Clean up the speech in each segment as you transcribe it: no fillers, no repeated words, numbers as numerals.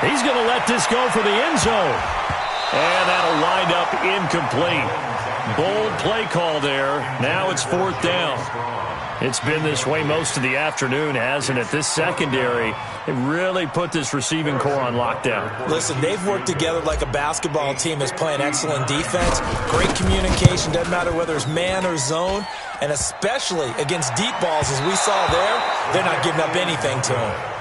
He's going to let this go for the end zone. And that'll wind up incomplete. Bold play call there. Now it's 4th down. It's been this way most of the afternoon, hasn't it? This secondary, it really put this receiving core on lockdown. Listen, they've worked together like a basketball team that's playing excellent defense. Great communication, doesn't matter whether it's man or zone. And especially against deep balls, as we saw there, they're not giving up anything to them.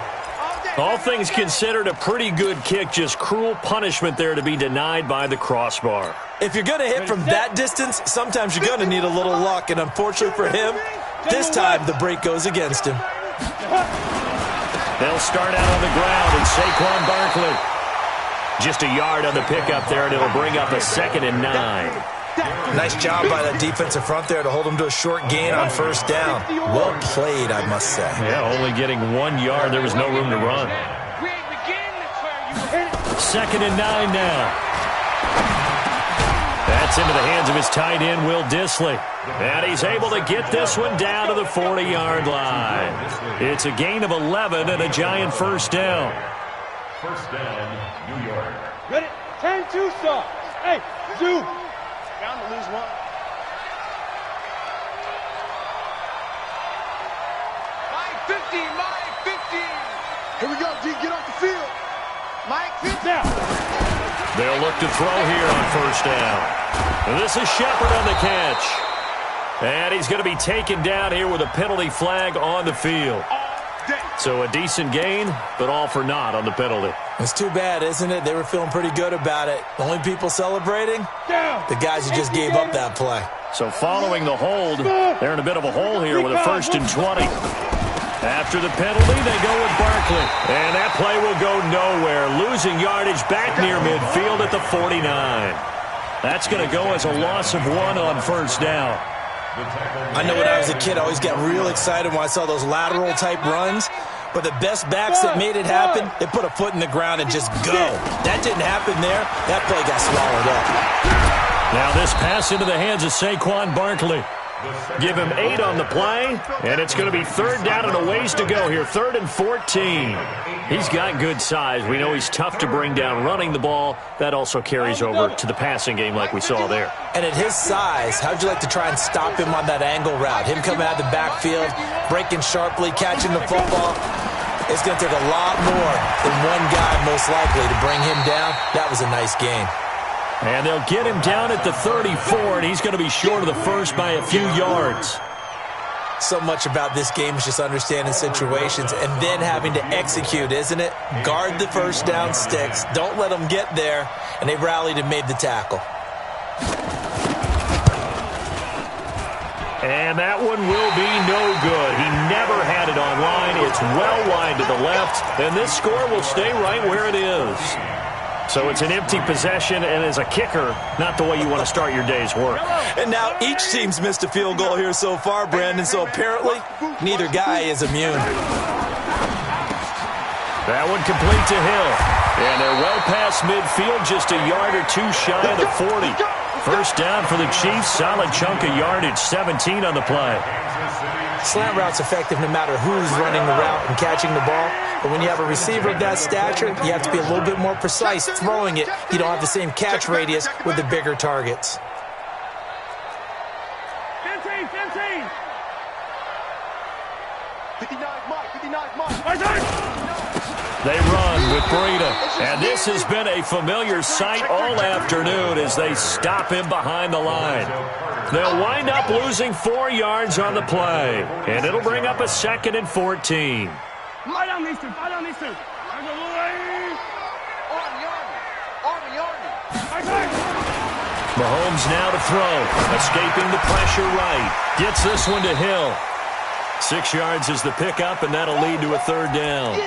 All things considered, a pretty good kick. Just cruel punishment there to be denied by the crossbar. If you're going to hit from that distance, sometimes you're going to need a little luck. And unfortunately for him, this time the break goes against him. They'll start out on the ground, and Saquon Barkley just a yard on the pickup there, and it'll bring up a 2nd and 9. Nice job by that defensive front there to hold him to a short gain on 1st down. Well played, I must say. Yeah, only getting 1 yard. There was no room to run. 2nd and 9 now. That's into the hands of his tight end, Will Dissly. And he's able to get this one down to the 40-yard line. It's a gain of 11 and a giant 1st down. 1st down, New York. Ready? 10-2 stop. Hey, Zoo. Bound to lose 1. Mike 15, Mike 15. Here we go, D. Get off the field. Mike 15. Now. They'll look to throw here on 1st down. And this is Shepard on the catch. And he's going to be taken down here with a penalty flag on the field. So a decent gain, but all for naught on the penalty. It's too bad, isn't it? They were feeling pretty good about it. The only people celebrating? The guys who just gave up that play. So following the hold, they're in a bit of a hole here with a 1st and 20. After the penalty, they go with Barkley. And that play will go nowhere. Losing yardage back near midfield at the 49. That's going to go as a loss of 1 on 1st down. I know when I was a kid, I always got real excited when I saw those lateral-type runs. But the best backs that made it happen, they put a foot in the ground and just go. That didn't happen there. That play got swallowed up. Now this pass into the hands of Saquon Barkley. Give him 8 on the play, and it's going to be 3rd down and a ways to go here. 3rd and 14. He's got good size. We know he's tough to bring down running the ball. That also carries over to the passing game like we saw there. And at his size, how'd you like to try and stop him on that angle route? Him coming out of the backfield, breaking sharply, catching the football. It's going to take a lot more than one guy, most likely, to bring him down. That was a nice game. And they'll get him down at the 34, and he's going to be short of the 1st by a few yards. So much about this game is just understanding situations and then having to execute, isn't it? Guard the 1st down sticks. Don't let them get there. And they rallied and made the tackle. And that one will be no good. He never had it on line. It's well wide to the left, and this score will stay right where it is. So it's an empty possession, and as a kicker, not the way you want to start your day's work. And now each team's missed a field goal here so far, Brandon, so apparently neither guy is immune. That one complete to Hill. And they're well past midfield, just a yard or 2 shy of the 40. 1st down for the Chiefs, solid chunk of yardage, 17 on the play. Slant route's effective no matter who's running the route and catching the ball. But when you have a receiver of that stature, you have to be a little bit more precise throwing it. You don't have the same catch radius with the bigger targets. 15. 59 Mike. They run with Breida. And this has been a familiar sight all afternoon as they stop him behind the line. They'll wind up losing 4 yards on the play. And it'll bring up a 2nd and 14. Mahomes now to throw. Escaping the pressure right. Gets this one to Hill. 6 yards is the pickup, and that'll lead to a 3rd down.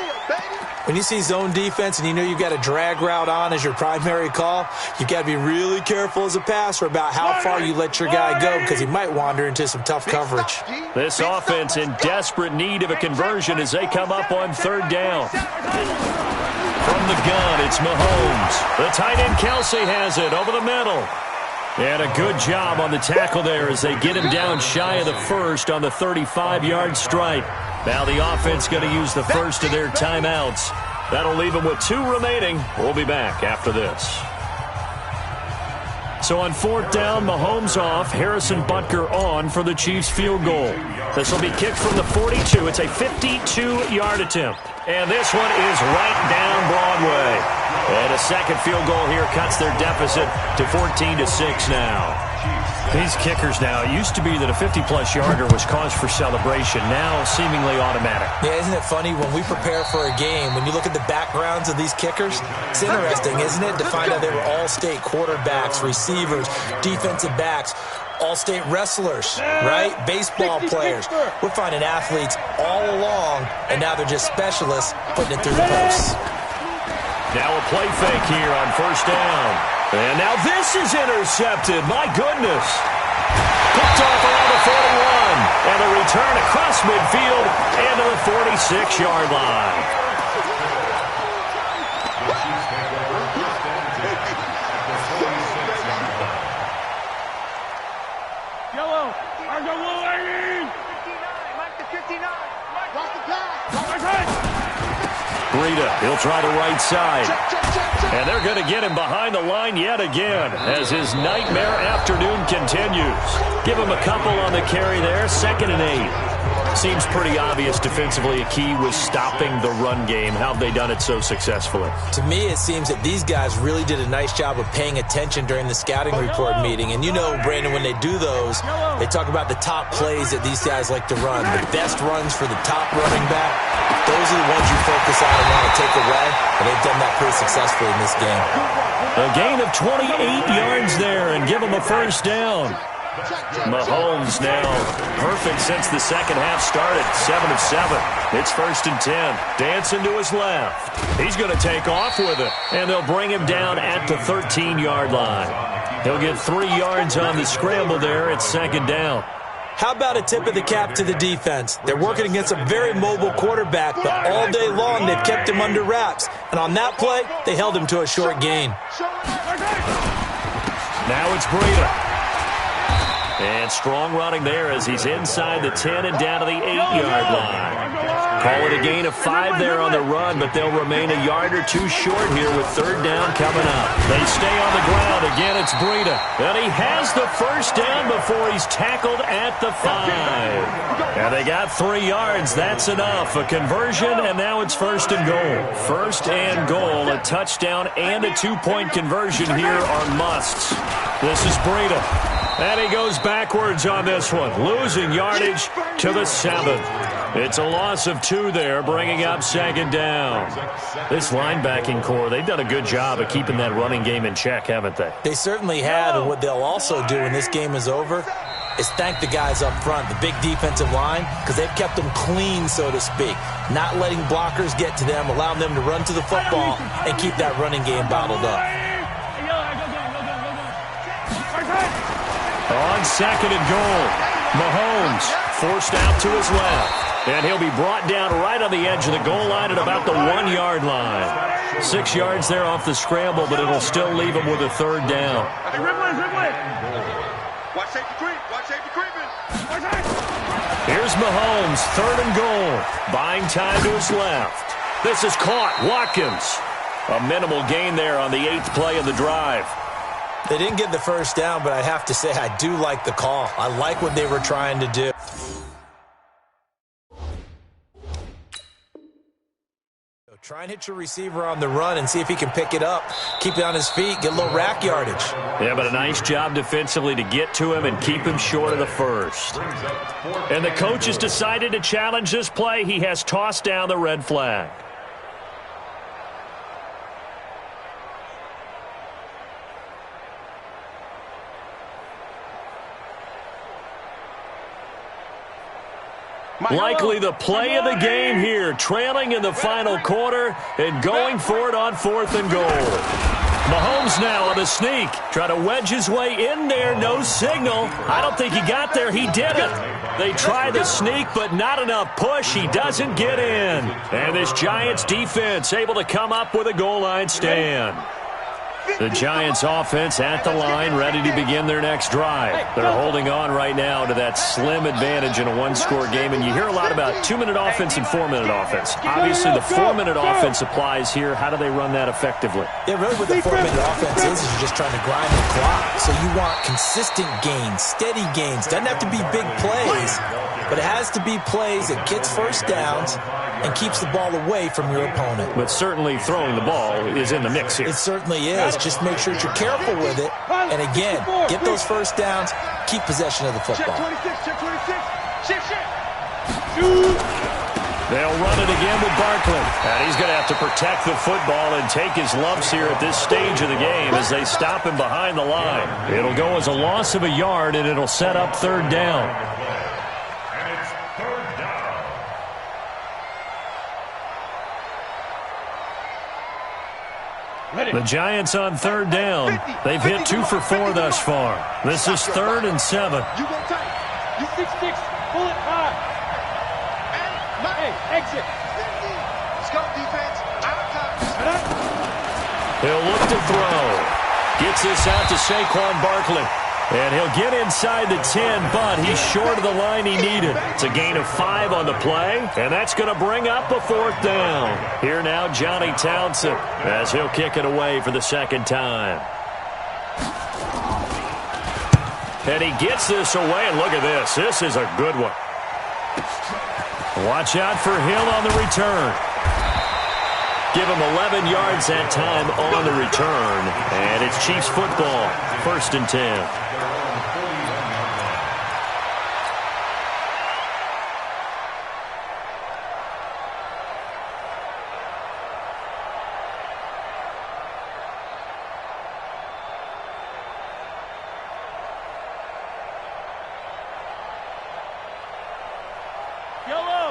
When you see zone defense and you know you've got a drag route on as your primary call, you've got to be really careful as a passer about how far you let your guy go because he might wander into some tough coverage. This offense in desperate need of a conversion as they come up on 3rd down. From the gun, it's Mahomes. The tight end Kelsey has it over the middle. And a good job on the tackle there as they get him down shy of the 1st on the 35-yard strike. Now the offense going to use the first of their timeouts. That'll leave him with 2 remaining. We'll be back after this. So on 4th down, Mahomes off, Harrison Butker on for the Chiefs field goal. This will be kicked from the 42. It's a 52-yard attempt. And this one is right down Broadway. And a second field goal here cuts their deficit to 14-6 now. These kickers now, it used to be that a 50-plus yarder was cause for celebration. Now seemingly automatic. Yeah, isn't it funny when we prepare for a game, when you look at the backgrounds of these kickers, it's interesting, isn't it, to find out they were all-state quarterbacks, receivers, defensive backs, all-state wrestlers, right? Baseball players. We're finding athletes all along, and now they're just specialists putting it through the posts. Now a play fake here on 1st down. And now this is intercepted. My goodness. Picked off around the 41. And a return across midfield and to the 46-yard line. Yellow. Argo 59. Mike the 59. Watch the pass. Breida, he'll try the right side. And they're going to get him behind the line yet again as his nightmare afternoon continues. Give him a couple on the carry there, 2nd and 8. Seems pretty obvious defensively a key was stopping the run game. How have they done it so successfully? To me, it seems that these guys really did a nice job of paying attention during the scouting report meeting. And you know, Brandon, when they do those, they talk about the top plays that these guys like to run. The best runs for the top running back, those are the ones you focus on and want to take away. And they've done that pretty successfully in this game. A gain of 28 yards there and give them a 1st down. Mahomes now perfect since the second half started. 7 of 7. It's 1st and 10. Dancing to his left. He's going to take off with it. And they'll bring him down at the 13-yard line. He'll get 3 yards on the scramble there. It's 2nd down. How about a tip of the cap to the defense? They're working against a very mobile quarterback, but all day long they've kept him under wraps. And on that play, they held him to a short gain. Now it's Breida. And strong running there as he's inside the 10 and down to the 8-yard line. Call it a gain of 5 there on the run, but they'll remain a yard or 2 short here with 3rd down coming up. They stay on the ground. Again, it's Breida. And he has the 1st down before he's tackled at the 5. And they got 3 yards. That's enough. A conversion, and now it's 1st and goal. 1st and goal. A touchdown and a 2-point conversion here are musts. This is Breida. And he goes backwards on this one, losing yardage to the 7. It's a loss of 2 there, bringing up 2nd down. This linebacking core, they've done a good job of keeping that running game in check, haven't they? They certainly have, and what they'll also do when this game is over is thank the guys up front, the big defensive line, because they've kept them clean, so to speak, not letting blockers get to them, allowing them to run to the football and keep that running game bottled up. On 2nd and goal, Mahomes forced out to his left. And he'll be brought down right on the edge of the goal line at about the 1-yard line. 6 yards there off the scramble, but it'll still leave him with a 3rd down. Watch safety creep. Watch safety creeping. Here's Mahomes, 3rd and goal. Buying time to his left. This is caught. Watkins. A minimal gain there on the 8th play of the drive. They didn't get the 1st down, but I have to say I do like the call. I like what they were trying to do. Try and hit your receiver on the run and see if he can pick it up, keep it on his feet, get a little rack yardage. Yeah, but a nice job defensively to get to him and keep him short of the 1st. And the coach has decided to challenge this play. He has tossed down the red flag. Likely the play of the game here, trailing in the final quarter and going for it on 4th and goal. Mahomes now on the sneak, trying to wedge his way in there, no signal. I don't think he got there, he didn't. They try the sneak, but not enough push. He doesn't get in. And this Giants defense able to come up with a goal line stand. The Giants offense at the line, ready to begin their next drive. They're holding on right now to that slim advantage in a one-score game, and you hear a lot about 2-minute offense and 4-minute offense. Obviously, the 4-minute offense applies here. How do they run that effectively? Yeah, really what the 4-minute offense is you're just trying to grind the clock. So you want consistent gains, steady gains. Doesn't have to be big plays, but it has to be plays that gets first downs and keeps the ball away from your opponent. But certainly throwing the ball is in the mix here. It certainly is. Just make sure that you're careful with it. And again, get those first downs, keep possession of the football. Check 26. Shift. They'll run it again with Barkley. And he's going to have to protect the football and take his lumps here at this stage of the game as they stop him behind the line. It'll go as a loss of a yard, and it'll set up third down. The Giants on third down. They've hit 2 for 4 thus far. This is 3rd and 7. You go tight. You 6'6". Pull it high. Hey, exit. Let's go, defense. Out of time. He'll look to throw. Gets this out to Saquon Barkley. And he'll get inside the 10, but he's short of the line he needed. It's a gain of 5 on the play, and that's going to bring up a 4th down. Here now, Johnny Townsend, as he'll kick it away for the second time. And he gets this away, and look at this. This is a good one. Watch out for Hill on the return. Give him 11 yards that time on the return. And it's Chiefs football, 1st and 10.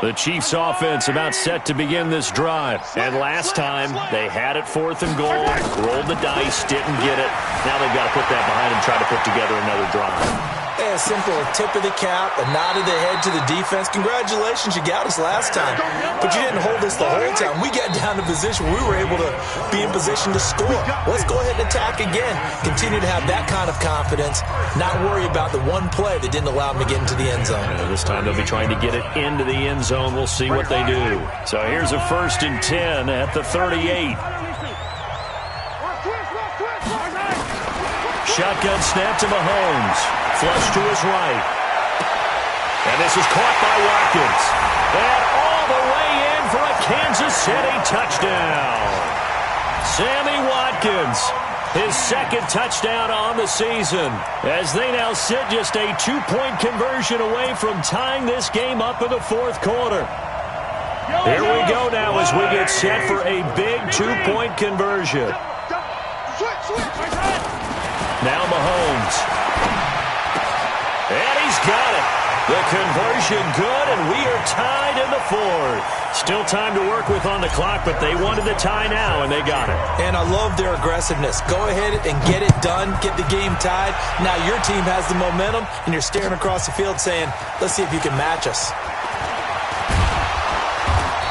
The Chiefs offense about set to begin this drive. And last time, they had it 4th and goal, rolled the dice, didn't get it. Now they've got to put that behind and try to put together another drive. Yeah, simple tip of the cap, a nod of the head to the defense. Congratulations, you got us last time. But you didn't hold us the whole time. We got down to position where we were able to be in position to score. Let's go ahead and attack again. Continue to have that kind of confidence, not worry about the one play that didn't allow them to get into the end zone. This time they'll be trying to get it into the end zone. We'll see what they do. So here's a 1st and 10 at the 38. Shotgun snap to Mahomes. Flush to his right. And this is caught by Watkins. And all the way in for a Kansas City touchdown. Sammy Watkins, his 2nd touchdown on the season, as they now sit just a 2-point conversion away from tying this game up in the 4th quarter. Here we go now as we get set for a big 2-point conversion. Now Mahomes. And he's got it. The conversion good, and we are tied in the 4th. Still time to work with on the clock, but they wanted the tie now, and they got it. And I love their aggressiveness. Go ahead and get it done, get the game tied. Now your team has the momentum, and you're staring across the field saying, let's see if you can match us.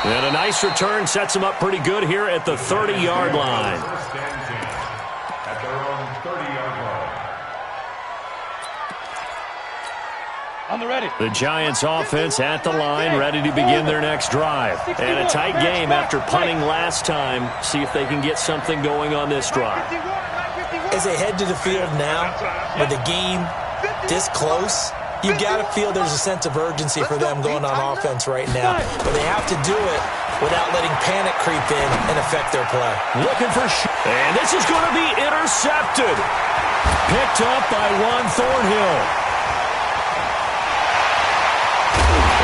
And a nice return sets them up pretty good here at the 30-yard line. At their own 30-yard line. On the ready. The Giants offense at the line, ready to begin their next drive. And a tight game after punting last time. See if they can get something going on this drive. As they head to the field now, with the game this close, you got to feel there's a sense of urgency for them going on offense right now. But they have to do it without letting panic creep in and affect their play. Looking for and this is going to be intercepted. Picked up by Juan Thornhill.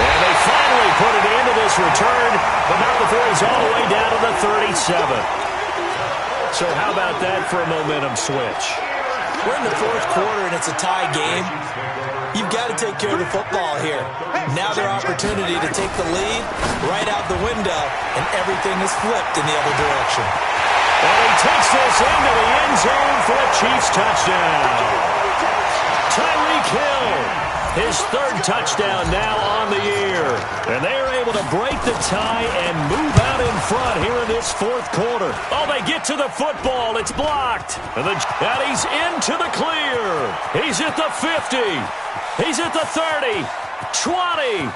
And they finally put it into this return, but not before he's all the way down to the 37. So how about that for a momentum switch? We're in the 4th quarter, and it's a tie game. You've got to take care of the football here. Now their opportunity to take the lead right out the window, and everything is flipped in the other direction. And he takes this into the end zone for a Chiefs touchdown. Tyreek Hill His third touchdown now on the year. And they are able to break the tie and move out in front here in this fourth quarter. Oh, they get to the football. It's blocked. And he's into the clear. He's at the 50. He's at the 30. 20.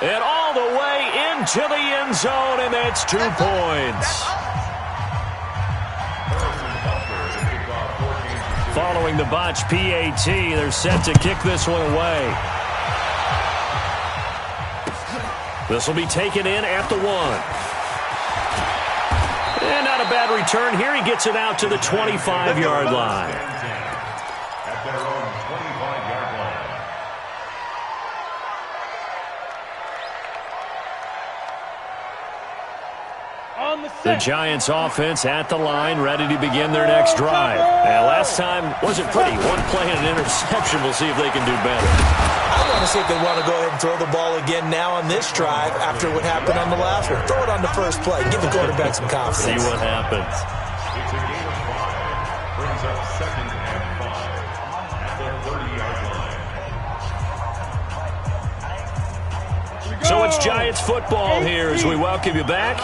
And all the way into the end zone, and that's 2 points. Following the botch PAT, they're set to kick this one away. This will be taken in at the 1. And not a bad return here. He gets it out to the 25-yard line. At their own 25-yard line. The Giants offense at the line, ready to begin their next drive. And last time wasn't pretty. One play and an interception. We'll see if they can do better. I want to see if they want to go ahead and throw the ball again now on this drive after what happened on the last one. Throw it on the first play. Give the quarterback some confidence. See what happens. It's a gain of 5. Brings up 2nd and 5 at the 30-yard line. So it's Giants football here as we welcome you back.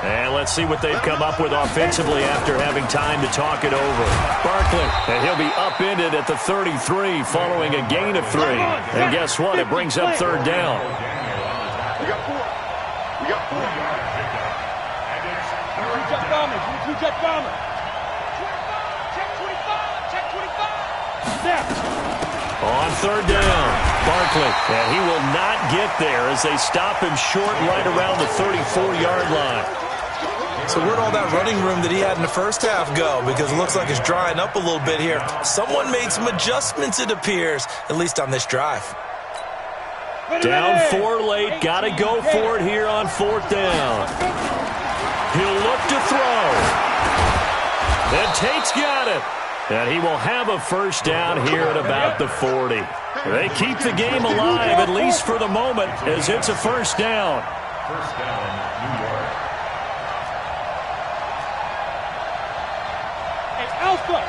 And let's see what they've come up with offensively after having time to talk it over. Barkley, and he'll be upended at the 33 following a gain of 3. And guess what? It brings up third down. We got 4. We got 4. Two-jet bombers. Two-jet bombers. 25. Check 25. Check 25. Snap. On third down, Barkley, and he will not get there as they stop him short right around the 34-yard line. So where'd all that running room that he had in the first half go? Because it looks like it's drying up a little bit here. Someone made some adjustments, it appears, at least on this drive. Down 4 late, got to go for it here on 4th down. He'll look to throw. And Tate's got it. And he will have a first down here at about the 40. They keep the game alive, at least for the moment, as it's a first down. First down, New York. Alpha.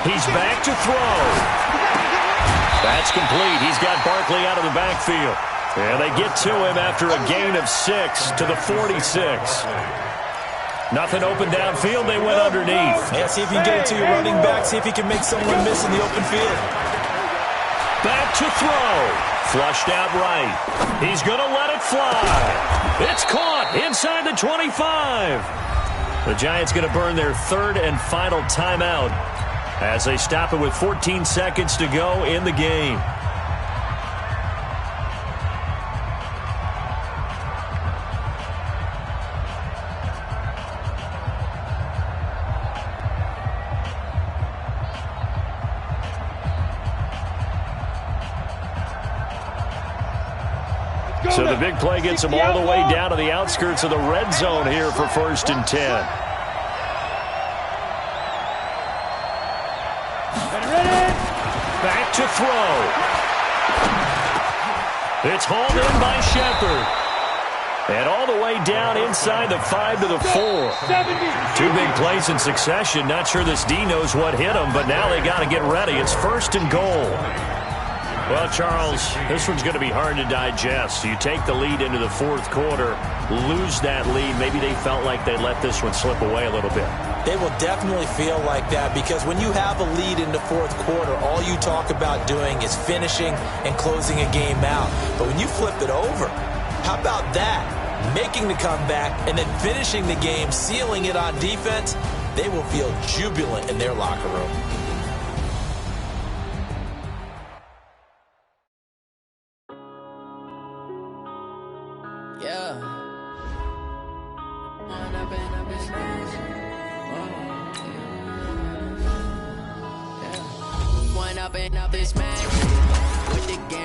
He's back to throw. That's complete. He's got Barkley out of the backfield. And they get to him after a gain of 6 to the 46. Nothing open downfield. They went underneath. Yeah, see if you can get it to your running back. See if he can make someone miss in the open field. Back to throw. Flushed out right. He's going to let it fly. It's caught inside the 25. The Giants going to burn their 3rd and final timeout as they stop it with 14 seconds to go in the game. So the big play gets them all the way down to the outskirts of the red zone here for 1st and 10. Back to throw. It's hauled in by Shepard. And all the way down inside the 5 to the 4. 2 big plays in succession. Not sure this D knows what hit him, but now they got to get ready. It's 1st and goal. Well, Charles, this one's going to be hard to digest. You take the lead into the 4th quarter, lose that lead. Maybe they felt like they let this one slip away a little bit. They will definitely feel like that because when you have a lead in the 4th quarter, all you talk about doing is finishing and closing a game out. But when you flip it over, how about that? Making the comeback and then finishing the game, sealing it on defense, they will feel jubilant in their locker room. Up this match with the game.